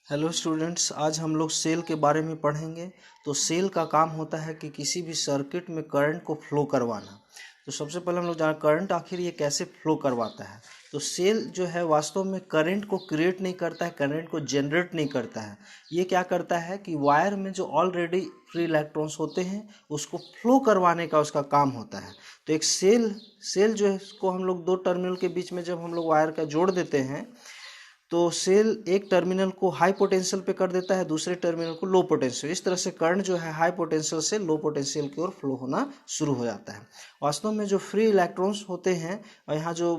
Hello students, आज हम लोग सेल के बारे में पढ़ेंगे। तो सेल का काम होता है कि किसी भी सर्किट में करंट को फ्लो करवाना। तो सबसे पहले हम लोग जान करंट आखिर ये कैसे फ्लो करवाता है। तो सेल जो है वास्तव में करंट को क्रिएट नहीं करता है, करंट को जनरेट नहीं करता है। ये क्या करता है कि वायर में जो ऑलरेडी फ्री इलेक्ट्रॉन्स होते हैं उसको फ्लो करवाने का उसका काम होता है। तो एक सेल जो है इसको हम लोग दो टर्मिनल के बीच में जब हम लोग वायर का जोड़ देते हैं तो सेल एक टर्मिनल को हाई पोटेंशियल पे कर देता है, दूसरे टर्मिनल को लो पोटेंशियल। इस तरह से करंट जो है हाई पोटेंशियल से लो पोटेंशियल की ओर फ्लो होना शुरू हो जाता है। वास्तव में जो फ्री इलेक्ट्रॉन्स होते हैं, और यहाँ जो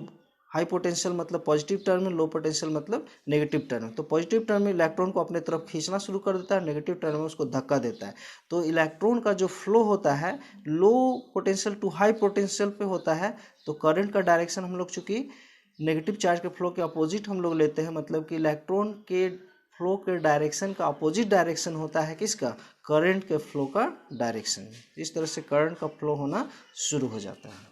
हाई पोटेंशियल मतलब पॉजिटिव टर्मिनल, लो पोटेंशियल मतलब नेगेटिव टर्मिनल। तो पॉजिटिव टर्मिनल इलेक्ट्रॉन को अपने तरफ खींचना शुरू कर देता है, नेगेटिव टर्मिनल उसको धक्का देता है। तो इलेक्ट्रॉन का जो फ्लो होता है low potential to high potential पे होता है। तो करंट का डायरेक्शन हम लोग चूँकि नेगेटिव चार्ज के फ्लो के अपोजिट हम लोग लेते हैं, मतलब कि इलेक्ट्रॉन के फ्लो के डायरेक्शन का अपोजिट डायरेक्शन होता है किसका, करंट के फ्लो का डायरेक्शन। इस तरह से करंट का फ्लो होना शुरू हो जाता है।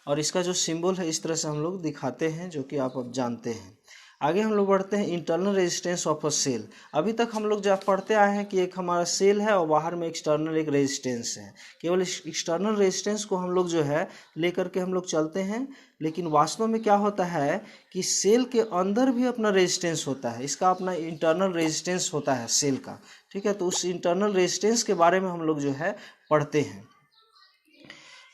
और इसका जो सिंबल है इस तरह से हम लोग दिखाते हैं, जो कि आप अब जानते हैं। आगे हम लोग बढ़ते हैं internal resistance of a cell. अभी तक हम लोग जब पढ़ते आए हैं कि एक हमारा सेल है और बाहर में एक्सटर्नल एक रेजिस्टेंस है। केवल एक्सटर्नल रेजिस्टेंस को हम लोग जो है लेकर के हम लोग चलते हैं, लेकिन वास्तव में क्या होता है कि सेल के अंदर भी अपना रेजिस्टेंस होता है। इसका अपना इंटरनल रेजिस्टेंस होता है सेल का। ठीक है, तो उस इंटरनल रेजिस्टेंस के बारे में हम लोग जो है पढ़ते हैं।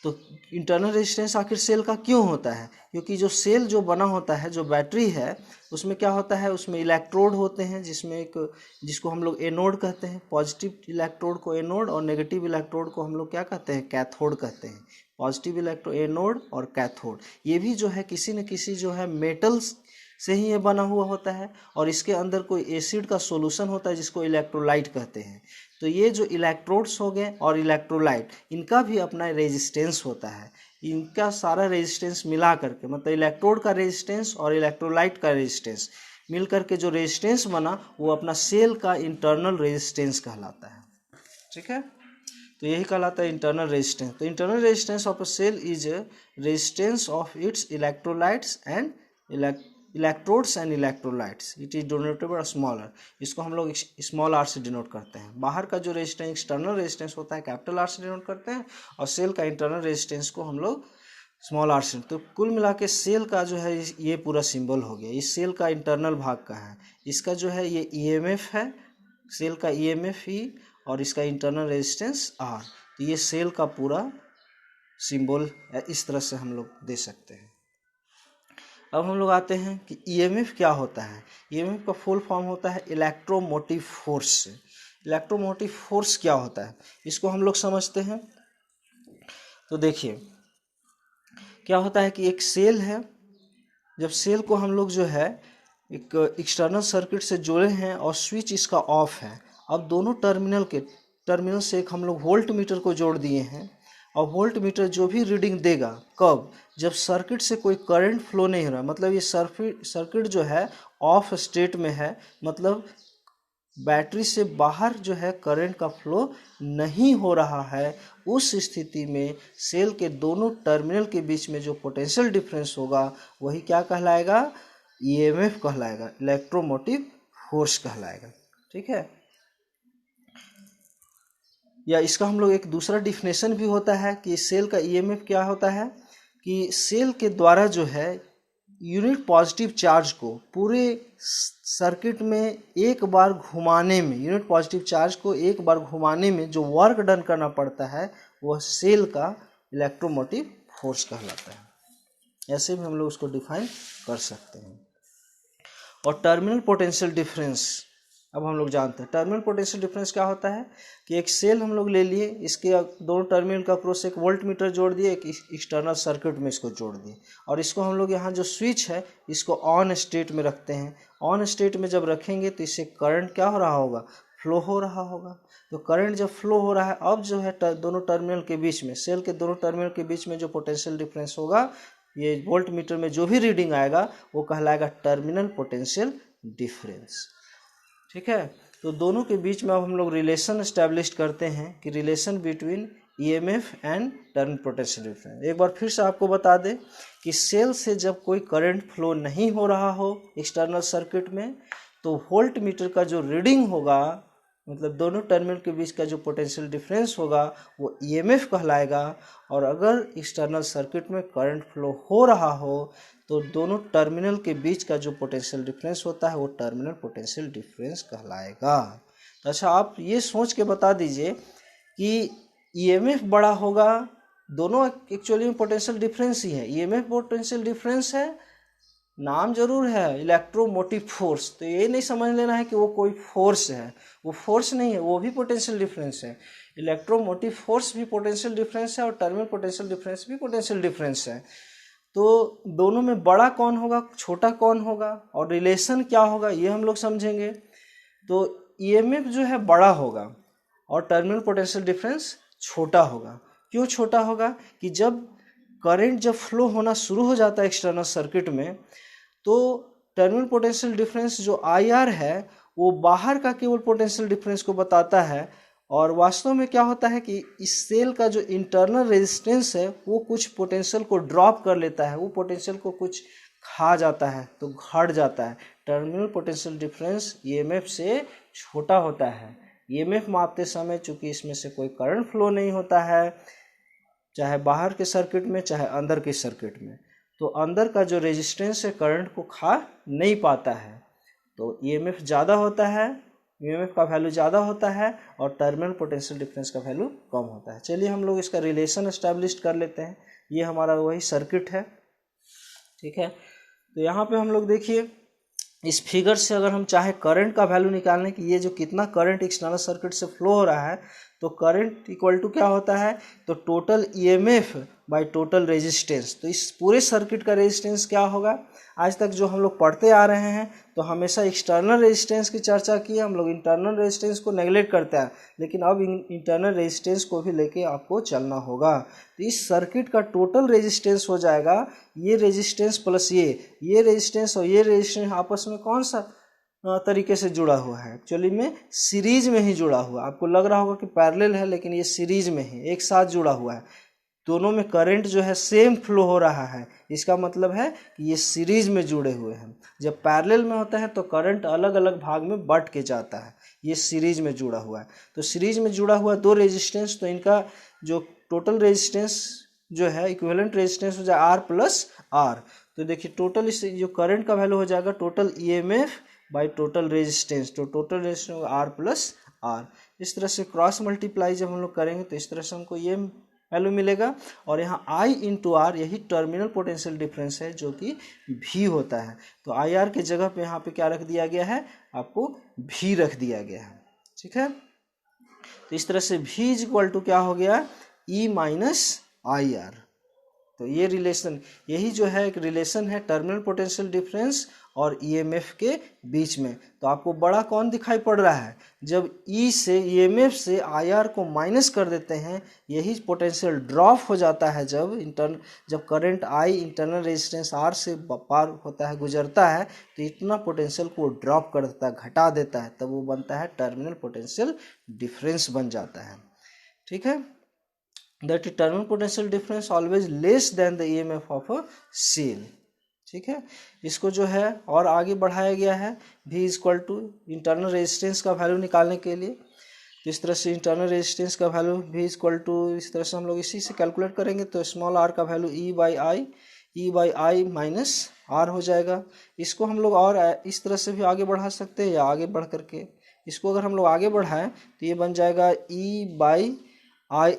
तो इंटरनल रेजिस्टेंस आखिर सेल का क्यों होता है? क्योंकि जो सेल जो बना होता है, जो बैटरी है, उसमें क्या होता है, उसमें इलेक्ट्रोड होते हैं, जिसको हम लोग एनोड कहते हैं। पॉजिटिव इलेक्ट्रोड को एनोड और नेगेटिव इलेक्ट्रोड को हम लोग क्या कहते हैं, कैथोड कहते हैं। पॉजिटिव इलेक्ट्रोड एनोड और कैथोड, ये भी जो है किसी न किसी जो है मेटल्स से ही ये बना हुआ होता है। और इसके अंदर कोई एसिड का सॉल्यूशन होता है जिसको इलेक्ट्रोलाइट कहते हैं। तो ये जो इलेक्ट्रोड्स हो गए और इलेक्ट्रोलाइट, इनका भी अपना रेजिस्टेंस होता है। इनका सारा रेजिस्टेंस मिला करके, मतलब इलेक्ट्रोड का रेजिस्टेंस और इलेक्ट्रोलाइट का रेजिस्टेंस मिल करके जो रेजिस्टेंस बना वो अपना सेल का इंटरनल रेजिस्टेंस कहलाता है। ठीक है, तो यही कहलाता है इंटरनल रेजिस्टेंस। तो internal resistance of a cell is resistance of its electrolytes and electrodes and electrolytes. It is denotable smaller. इसको हम लोग स्मॉल आर से डिनोट करते हैं। बाहर का जो रेजिस्टेंस एक्सटर्नल रेजिस्टेंस होता है कैपिटल आर से डिनोट करते हैं, और सेल का इंटरनल रेजिस्टेंस को हम लोग स्मॉल आर से। तो कुल मिला के सेल का जो है ये पूरा सिंबल हो गया। इस सेल का इंटरनल भाग का है, इसका जो है ये ईएमएफ है, सेल का ईएमएफ ही, और इसका इंटरनल रेजिस्टेंस आर। तो ये सेल का पूरा सिंबल इस तरह से हम लोग दे सकते हैं। अब हम लोग आते हैं कि ईएमएफ क्या होता है। ईएमएफ का फुल फॉर्म होता है इलेक्ट्रोमोटिव फोर्स। इलेक्ट्रोमोटिव फोर्स क्या होता है, इसको हम लोग समझते हैं। तो देखिए क्या होता है कि एक सेल है, जब सेल को हम लोग जो है एक एक्सटर्नल सर्किट से जोड़े हैं और स्विच इसका ऑफ है। अब दोनों टर्मिनल से एक हम लोग वोल्ट मीटर को जोड़ दिए हैं, और वोल्ट मीटर जो भी रीडिंग देगा कब, जब सर्किट से कोई करंट फ्लो नहीं हो रहा, मतलब ये सर्किट जो है ऑफ स्टेट में है, मतलब बैटरी से बाहर जो है करंट का फ्लो नहीं हो रहा है। उस स्थिति में सेल के दोनों टर्मिनल के बीच में जो पोटेंशियल डिफरेंस होगा वही क्या कहलाएगा, ईएमएफ कहलाएगा, इलेक्ट्रोमोटिव फोर्स कहलाएगा। ठीक है, या इसका हम लोग एक दूसरा डिफिनेशन भी होता है कि सेल का ईएमएफ क्या होता है, कि सेल के द्वारा जो है यूनिट पॉजिटिव चार्ज को पूरे सर्किट में एक बार घुमाने में, यूनिट पॉजिटिव चार्ज को एक बार घुमाने में जो वर्क डन करना पड़ता है वह सेल का इलेक्ट्रोमोटिव फोर्स कहलाता है। ऐसे भी हम लोग उसको डिफाइन कर सकते हैं। और टर्मिनल पोटेंशियल डिफरेंस अब हम लोग जानते हैं। टर्मिनल पोटेंशियल डिफरेंस क्या होता है कि एक सेल हम लोग ले लिए, इसके दोनों टर्मिनल का क्रॉस एक वोल्ट मीटर जोड़ दिए, एक एक्सटर्नल सर्किट में इसको जोड़ दिए, और इसको हम लोग यहाँ जो स्विच है इसको ऑन स्टेट में रखते हैं। ऑन स्टेट में जब रखेंगे तो इससे करंट क्या हो रहा होगा, फ्लो हो रहा होगा। तो करंट जब फ्लो हो रहा है, अब जो है दोनों टर्मिनल के बीच में, सेल के दोनों टर्मिनल के बीच में जो पोटेंशियल डिफरेंस होगा, ये वोल्ट मीटर में जो भी रीडिंग आएगा वो कहलाएगा टर्मिनल पोटेंशियल डिफरेंस। ठीक है, तो दोनों के बीच में अब हम लोग रिलेशन एस्टैब्लिश करते हैं कि relation between EMF and terminal potential difference. एक बार फिर से आपको बता दें कि सेल से जब कोई करंट फ्लो नहीं हो रहा हो एक्सटर्नल सर्किट में, तो वोल्ट मीटर का जो रीडिंग होगा, मतलब दोनों टर्मिनल के बीच का जो पोटेंशियल डिफरेंस होगा वो ईएमएफ कहलाएगा। और अगर एक्सटर्नल सर्किट में करंट फ्लो हो रहा हो तो दोनों टर्मिनल के बीच का जो पोटेंशियल डिफरेंस होता है वो टर्मिनल पोटेंशियल डिफरेंस कहलाएगा। तो अच्छा, आप ये सोच के बता दीजिए कि ईएमएफ बड़ा होगा, दोनों एक्चुअली में पोटेंशियल डिफरेंस ही है। ईएमएफ पोटेंशियल डिफरेंस है, नाम जरूर है इलेक्ट्रोमोटिव फोर्स, तो ये नहीं समझ लेना है कि वो कोई फोर्स है, वो फोर्स नहीं है, वो भी पोटेंशियल डिफरेंस है। इलेक्ट्रोमोटिव फोर्स भी पोटेंशियल डिफरेंस है और टर्मिनल पोटेंशियल डिफरेंस भी पोटेंशियल डिफरेंस है। तो दोनों में बड़ा कौन होगा, छोटा कौन होगा और रिलेशन क्या होगा, ये हम लोग समझेंगे। तो ईएमएफ जो है बड़ा होगा और टर्मिनल पोटेंशियल डिफरेंस छोटा होगा। क्यों छोटा होगा कि जब करंट फ्लो होना शुरू हो जाता है एक्सटर्नल सर्किट में, तो टर्मिनल पोटेंशियल डिफरेंस जो आईआर है वो बाहर का केवल पोटेंशियल डिफरेंस को बताता है। और वास्तव में क्या होता है कि इस सेल का जो इंटरनल रेजिस्टेंस है वो कुछ पोटेंशियल को ड्रॉप कर लेता है, वो पोटेंशियल को कुछ खा जाता है, तो घट जाता है। टर्मिनल पोटेंशियल डिफरेंस ईएमएफ से छोटा होता है। ईएमएफ मापते समय चूंकि इसमें से कोई करंट फ्लो नहीं होता है, चाहे बाहर के सर्किट में चाहे अंदर के सर्किट में, तो अंदर का जो रेजिस्टेंस है करंट को खा नहीं पाता है, तो ईएमएफ ज़्यादा होता है, ईएमएफ का वैल्यू ज़्यादा होता है और टर्मिनल पोटेंशियल डिफरेंस का वैल्यू कम होता है। चलिए हम लोग इसका रिलेशन एस्टैब्लिश कर लेते हैं। ये हमारा वही सर्किट है, ठीक है। तो यहाँ पे हम लोग देखिए, इस फिगर से अगर हम चाहे करंट का वैल्यू निकालने की, ये जो कितना करंट एक्सटर्नल सर्किट से फ्लो हो रहा है, तो करंट इक्वल टू क्या होता है, तो total EMF by total resistance. तो इस पूरे सर्किट का रेजिस्टेंस क्या होगा, आज तक जो हम लोग पढ़ते आ रहे हैं तो हमेशा एक्सटर्नल रेजिस्टेंस की चर्चा की, हम लोग इंटरनल रेजिस्टेंस को नेगलेक्ट करते हैं, लेकिन अब इंटरनल रेजिस्टेंस को भी लेके आपको चलना होगा। तो इस सर्किट का टोटल रेजिस्टेंस हो जाएगा ये रेजिस्टेंस प्लस ये रेजिस्टेंस, और ये रेजिस्टेंस आपस में कौन सा तरीके से जुड़ा हुआ है, एक्चुअली में सीरीज में ही जुड़ा हुआ है। आपको लग रहा होगा कि पैरेलल है, लेकिन ये सीरीज में ही एक साथ जुड़ा हुआ है। दोनों में करंट जो है सेम फ्लो हो रहा है, इसका मतलब है कि ये सीरीज में जुड़े हुए हैं। जब पैरेलल में होता है तो करंट अलग अलग भाग में बट के जाता है, ये सीरीज में जुड़ा हुआ है। तो सीरीज में जुड़ा हुआ दो रेजिस्टेंस, तो इनका जो टोटल रेजिस्टेंस जो है इक्विवेलेंट रेजिस्टेंस हो जाए आर प्लस आर। तो देखिए टोटल इस जो करंट का वैल्यू हो जाएगा total EMF by total resistance, तो total resistance R plus R. इस तरह से क्रॉस मल्टीप्लाई जब हम लोग करेंगे तो इस तरह से हमको ये वैल्यू मिलेगा। और यहाँ I इंटू आर यही टर्मिनल पोटेंशियल डिफरेंस है जो कि V होता है। तो आई आर के जगह पे यहाँ पे क्या रख दिया गया है, आपको V रख दिया गया है, ठीक है। तो इस तरह से V इज इक्वल टू क्या हो गया, E माइनस आई आर। तो ये रिलेशन, यही जो है एक रिलेशन है टर्मिनल पोटेंशियल डिफरेंस और ईएमएफ के बीच में। तो आपको बड़ा कौन दिखाई पड़ रहा है, जब ई से ईएमएफ से आईआर को माइनस कर देते हैं, यही पोटेंशियल ड्रॉप हो जाता है। जब current I internal resistance R से पार होता है, गुजरता है, तो इतना पोटेंशियल को ड्रॉप कर देता है, घटा देता है, तब वो बनता है टर्मिनल पोटेंशियल डिफरेंस बन जाता है, ठीक है। That terminal potential difference always less than the EMF of a cell, ठीक है। इसको जो है और आगे बढ़ाया गया है V equal to internal resistance का वैल्यू निकालने के लिए। तो इस तरह से इंटरनल रेजिस्टेंस का वैल्यू V इक्वल टू, इस तरह से हम लोग इसी से कैलकुलेट करेंगे, तो स्मॉल r का value E by I minus R हो जाएगा। इसको हम लोग और इस तरह से भी आगे बढ़ा सकते हैं, या आगे बढ़ करके इसको अगर हम लोग आगे बढ़ाएं तो ये बन जाएगा E बाई आई,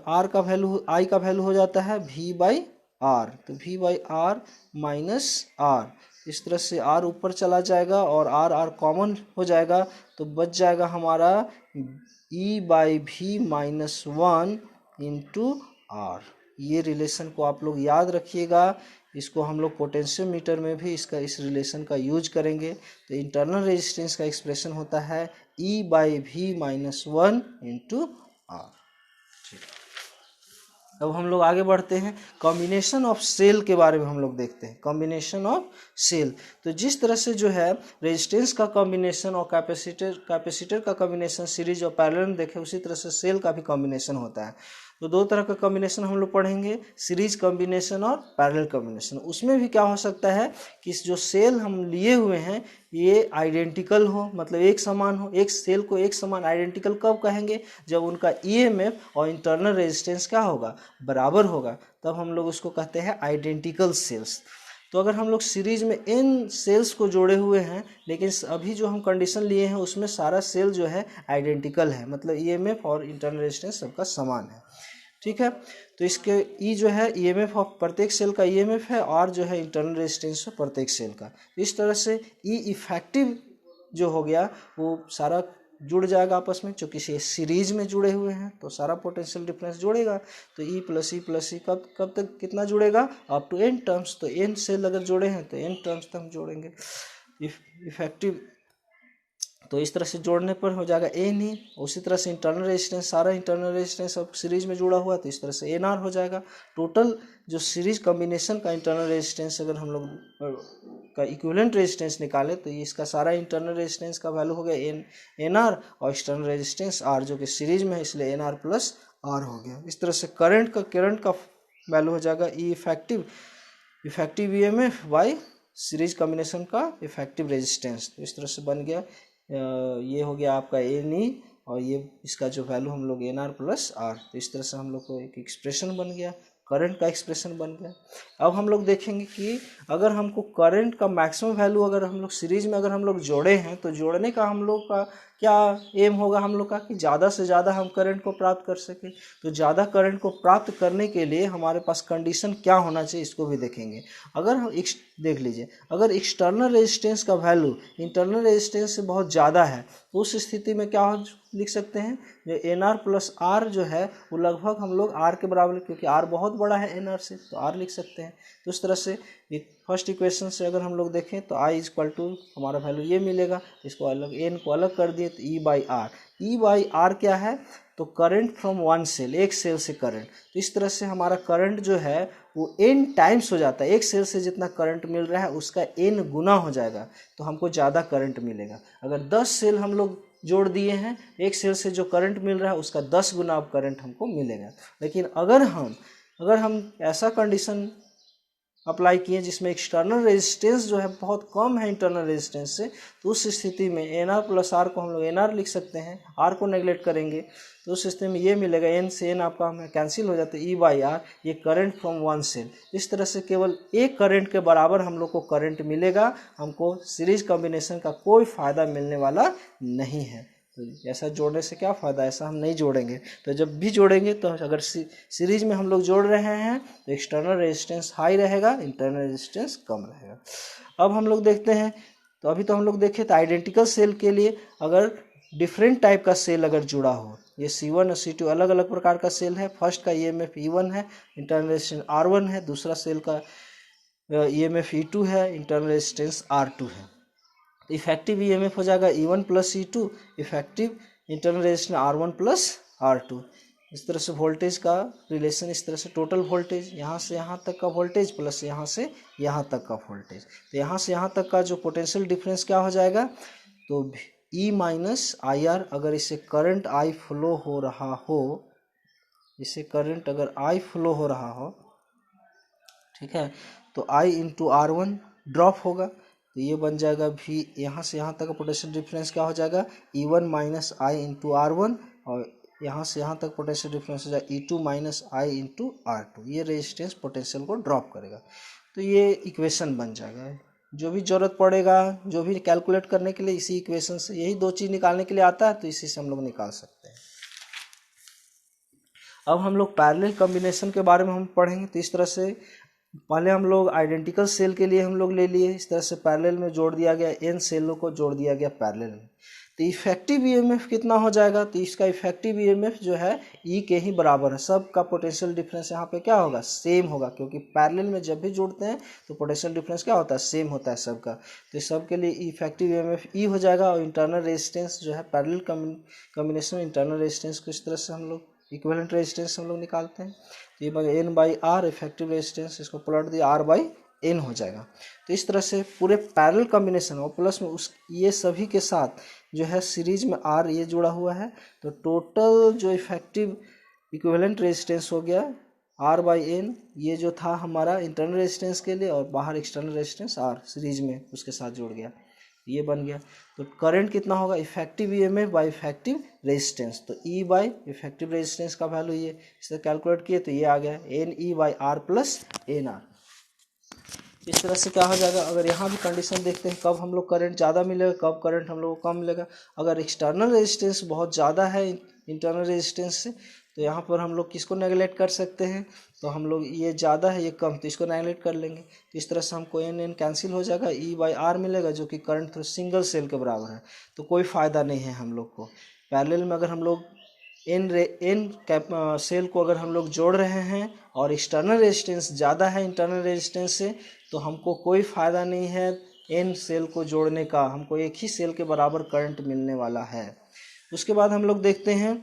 आर का वैल्यू, आई का वैल्यू हो जाता है V बाई आर, तो V by R minus R. इस तरह से आर ऊपर चला जाएगा और आर कॉमन हो जाएगा, तो बच जाएगा हमारा E by V minus 1 into R. ये रिलेशन को आप लोग याद रखिएगा, इसको हम लोग पोटेंशियोमीटर में भी इस रिलेशन का यूज करेंगे। तो इंटरनल रेजिस्टेंस का एक्सप्रेशन होता है E by V minus 1 into R. अब हम लोग आगे बढ़ते हैं, कॉम्बिनेशन ऑफ सेल के बारे में हम लोग देखते हैं। कॉम्बिनेशन ऑफ सेल, तो जिस तरह से जो है रेजिस्टेंस का कॉम्बिनेशन और कैपेसिटर का कॉम्बिनेशन सीरीज और पैरेलल में देखें, उसी तरह से सेल का भी कॉम्बिनेशन होता है। तो दो तरह का कॉम्बिनेशन हम लोग पढ़ेंगे, सीरीज कॉम्बिनेशन और पैरेलल कॉम्बिनेशन। उसमें भी क्या हो सकता है कि जो सेल हम लिए हुए हैं ये आइडेंटिकल हो, मतलब एक समान हो। एक सेल को एक समान आइडेंटिकल कब कहेंगे, जब उनका ईएमएफ और इंटरनल रेजिस्टेंस क्या होगा, बराबर होगा, तब हम लोग उसको कहते हैं आइडेंटिकल सेल्स। तो अगर हम लोग सीरीज में इन सेल्स को जोड़े हुए हैं, लेकिन अभी जो हम कंडीशन लिए हैं उसमें सारा सेल जो है आइडेंटिकल है, मतलब ईएमएफ और इंटरनल रेजिस्टेंस सबका समान है, ठीक है। तो इसके ई जो है ईएमएफ ऑफ प्रत्येक सेल का ईएमएफ है, और जो है इंटरनल रेजिस्टेंस है प्रत्येक सेल का। इस तरह से ई इफेक्टिव जो हो गया वो सारा जुड़ जाएगा आपस में, चूँकि सीरीज में जुड़े हुए हैं तो सारा पोटेंशियल डिफरेंस जोड़ेगा। तो ई प्लस ई कब कब तक कितना जुड़ेगा, अप टू n टर्म्स। तो n सेल अगर जोड़े हैं तो n टर्म्स तक हम जोड़ेंगे इफेक्टिव। तो इस तरह से जोड़ने पर हो जाएगा एन ही। उसी तरह से इंटरनल रेजिस्टेंस, सारा इंटरनल रेजिस्टेंस अब सीरीज में जुड़ा हुआ है तो इस तरह से एन आर हो जाएगा। टोटल जो सीरीज कॉम्बिनेशन का इंटरनल रेजिस्टेंस अगर हम लोग का इक्विवेलेंट रेजिस्टेंस निकाले तो ये इसका सारा इंटरनल रेजिस्टेंस का वैल्यू हो गया एन आर, और एक्सटर्नल रेजिस्टेंस आर जो कि सीरीज में है इसलिए एन आर प्लस आर हो गया। इस तरह से करंट का वैल्यू हो जाएगा E effective E M F by series combination का इफेक्टिव रेजिस्टेंस। तो इस तरह से बन गया, ये हो गया आपका एन ई, और ये इसका जो वैल्यू हम लोग एन आर प्लस आर। तो इस तरह से हम लोग को एक एक्सप्रेशन बन गया, करंट का एक्सप्रेशन बन गया। अब हम लोग देखेंगे कि अगर हमको करंट का मैक्सिमम वैल्यू अगर हम लोग सीरीज में अगर हम लोग जोड़े हैं तो जोड़ने का हम लोग का क्या एम होगा हम लोग का, कि ज़्यादा से ज़्यादा हम करंट को प्राप्त कर सकें। तो ज़्यादा करंट को प्राप्त करने के लिए हमारे पास कंडीशन क्या होना चाहिए इसको भी देखेंगे। अगर हम देख लीजिए, अगर एक्सटर्नल रेजिस्टेंस का वैल्यू इंटरनल रेजिस्टेंस से बहुत ज़्यादा है तो उस स्थिति में क्या लिख सकते हैं, जो एन आर प्लस आर जो है वो लगभग हम लोग आर के बराबर, क्योंकि आर बहुत बड़ा है एन आर से, तो आर लिख सकते हैं। तो इस तरह से फर्स्ट इक्वेशन से अगर हम लोग देखें तो आई इज इक्वल टू हमारा वैल्यू ये मिलेगा, इसको अलग एन को अलग कर दिए तो ई बाई आर क्या है, तो करंट फ्रॉम वन सेल, एक सेल से करंट। तो इस तरह से हमारा करंट जो है वो एन टाइम्स हो जाता है, एक सेल से जितना करंट मिल रहा है उसका एन गुना हो जाएगा, तो हमको ज़्यादा करंट मिलेगा। अगर 10 सेल हम लोग जोड़ दिए हैं, एक सेल से जो करंट मिल रहा है उसका 10 गुना अब करंट हमको मिलेगा। लेकिन अगर हम ऐसा कंडीशन अप्लाई किए जिसमें एक्सटर्नल रेजिस्टेंस जो है बहुत कम है इंटरनल रेजिस्टेंस से, तो उस स्थिति में एन आर प्लस आर को हम लोग एन आर लिख सकते हैं, आर को नेगलेक्ट करेंगे तो उस स्थिति में ये मिलेगा, एन से एन आपका हमें कैंसिल हो जाता है, ई बाई आर, ये करंट फ्रॉम वन सेल। इस तरह से केवल एक करंट के बराबर हम लोग को करंट मिलेगा, हमको सीरीज कॉम्बिनेशन का कोई फ़ायदा मिलने वाला नहीं है। तो ऐसा जोड़ने से क्या फ़ायदा, ऐसा हम नहीं जोड़ेंगे। तो जब भी जोड़ेंगे तो अगर सीरीज में हम लोग जोड़ रहे हैं तो एक्सटर्नल रेजिस्टेंस हाई रहेगा, इंटरनल रेजिस्टेंस कम रहेगा। अब हम लोग देखते हैं, तो अभी तो हम लोग देखे तो आइडेंटिकल सेल के लिए अगर डिफरेंट टाइप का सेल अगर जुड़ा हो, ये C1 और C2 अलग अलग प्रकार का सेल है। फर्स्ट का EMF E1 है, इंटरनल रेजिस्टेंस R1 है, दूसरा सेल का EMF E2 है, इंटरनल रेजिस्टेंस R2 है। इफेक्टिव ईएमएफ हो जाएगा E1 plus E2, effective internal resistance R1 plus R2। इस तरह से वोल्टेज का रिलेशन, इस तरह से टोटल वोल्टेज यहाँ से यहाँ तक का वोल्टेज प्लस यहाँ से यहाँ तक का वोल्टेज, तो यहाँ से यहाँ तक का जो पोटेंशियल डिफरेंस क्या हो जाएगा, तो E माइनस आई आर। अगर इसे करंट I फ्लो हो रहा हो, इसे करंट अगर I फ्लो हो रहा हो, ठीक है, तो I इंटू R1 ड्रॉप होगा, तो ये बन जाएगा भी यहाँ से यहाँ तक का पोटेंशियल डिफरेंस क्या हो जाएगा, E1 माइनस आई इंटू R1, और यहाँ से यहाँ तक पोटेंशियल डिफरेंस हो जाएगा E2 माइनस आई इंटू R2। ये रेजिस्टेंस पोटेंशियल को ड्रॉप करेगा। तो ये इक्वेशन बन जाएगा। जो भी ज़रूरत पड़ेगा, जो भी कैलकुलेट करने के लिए इसी इक्वेशन से, यही दो चीज़ निकालने के लिए आता है तो इसी से हम लोग निकाल सकते हैं। अब हम लोग पैरेलल कॉम्बिनेशन के बारे में हम पढ़ेंगे। तो इस तरह से पहले हम लोग आइडेंटिकल सेल के लिए हम लोग ले लिए, इस तरह से पैरेलल में जोड़ दिया गया, एन सेलों को जोड़ दिया गया पैरेलल में। तो इफेक्टिव ईएमएफ कितना हो जाएगा, तो इसका इफेक्टिव ईएमएफ जो है ई के ही बराबर है। सब का पोटेंशियल डिफरेंस यहाँ पे क्या होगा, सेम होगा, क्योंकि पैरेलल में जब भी जोड़ते हैं तो पोटेंशियल डिफरेंस क्या होता है, सेम होता है सबका। तो सब के लिए इफेक्टिव ईएमएफ ई हो जाएगा, और इंटरनल रेजिस्टेंस जो है पैरेलल कॉम्बिनेशन इंटरनल रेजिस्टेंस को इस तरह से हम लोग इक्विवेलेंट रेजिस्टेंस हम लोग निकालते हैं। तो ये N by R effective resistance, इसको पलट दिया आर बाई एन हो जाएगा। तो इस तरह से पूरे पैरेलल कॉम्बिनेशन और प्लस में उस ये सभी के साथ जो है सीरीज में आर ये जुड़ा हुआ है, तो टोटल जो इफेक्टिव इक्विवेलेंट रेजिस्टेंस हो गया R/N, ये जो था हमारा इंटरनल रेजिस्टेंस के लिए, और बाहर एक्सटर्नल रेजिस्टेंस R सीरीज में उसके साथ जुड़ गया, ये बन गया। तो करंट कितना होगा, effective EMF bye effective resistance, तो E बाय इफेक्टिव रेजिस्टेंस का वैल्यू ये इसे कैलकुलेट किए तो ये आ गया NE/R प्लस NR। इस तरह से क्या हो जाएगा, अगर यहाँ भी कंडीशन देखते हैं कब हम लोग करंट ज़्यादा मिलेगा, कब करंट हम लोग को कम मिलेगा। अगर एक्सटर्नल रेजिस्टेंस बहुत ज़्यादा है इंटरनल रेजिस्टेंस से, तो यहाँ पर हम लोग किसको नेगलेक्ट कर सकते हैं, तो हम लोग ये ज़्यादा है ये कम, तो इसको नेगलेक्ट कर लेंगे। तो इस तरह से हमको N कैंसिल हो जाएगा, E/R मिलेगा जो कि करंट थ्रू सिंगल सेल के बराबर है। तो कोई फ़ायदा नहीं है हम लोग को। पैरेलल में अगर हम लोग एन सेल को अगर हम लोग जोड़ रहे हैं और एक्सटर्नल रेजिस्टेंस ज़्यादा है इंटरनल रेजिस्टेंस से, तो हमको कोई फ़ायदा नहीं है एन सेल को जोड़ने का, हमको एक ही सेल के बराबर करंट मिलने वाला है। उसके बाद हम लोग देखते हैं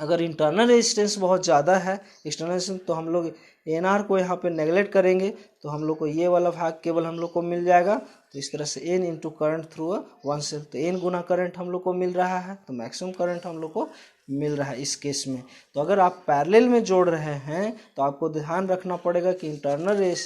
अगर इंटरनल रेजिस्टेंस बहुत ज़्यादा है एक्सटर्नल रेजिस्टेंस, तो हम लोग NR को यहाँ पे नेगलेक्ट करेंगे, तो हम लोग को ये वाला भाग केवल हम लोग को मिल जाएगा। तो इस तरह से N into current through one cell, तो N गुना करंट हम लोग को मिल रहा है, तो मैक्सिमम करंट हम लोग को मिल रहा है इस केस में। तो अगर आप पैरेलल में जोड़ रहे हैं तो आपको ध्यान रखना पड़ेगा कि इंटरनल